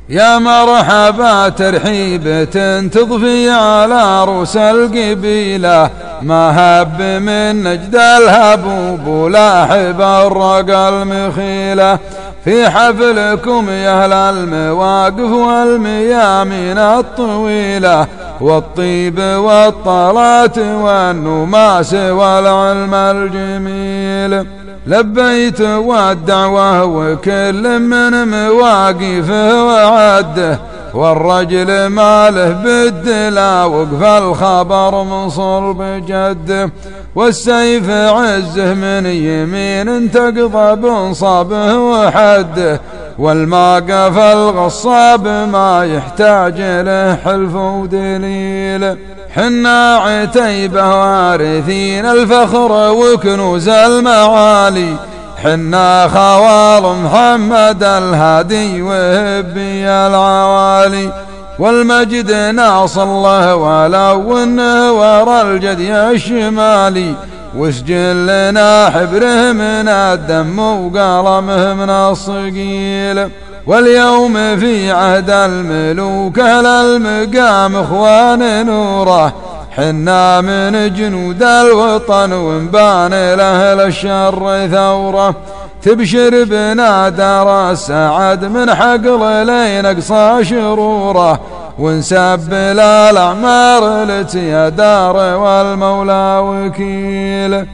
يا مرحبا ترحيبة تضفي على رؤوس القبيلة، ما هب من نجد الهبوب ولاحب الرقى المخيلة. في حفلكم يا أهل المواقف والميامين الطويلة، والطيب والطلات والنماس والعلم الجميل. لبيت والدعوة وكل من مواقفه وعده، والرجل ماله بالدلا وقف الخبر من صلب جده. والسيف عزه من يمين تقضى بنصابه وحده، والماقف الغصاب ما يحتاج له حلف ودليل. حنا عتيبة وارثين الفخر وكنوز المعالي، حنا خوال محمد الهادي وهبي العوالي. والمجد ناص الله ولو انه ورا الجدي الشمالي، وسجل لنا حبره من الدم وقلمه من الصقيل. واليوم في عهد الملوك أهل المقام اخوان نوره، حنا من جنود الوطن وانبان لأهل الشر ثوره. تبشر بنا دار السعد من حقل لين اقصى شروره، ونسبل الأعمار التي دار والمولى وكيل.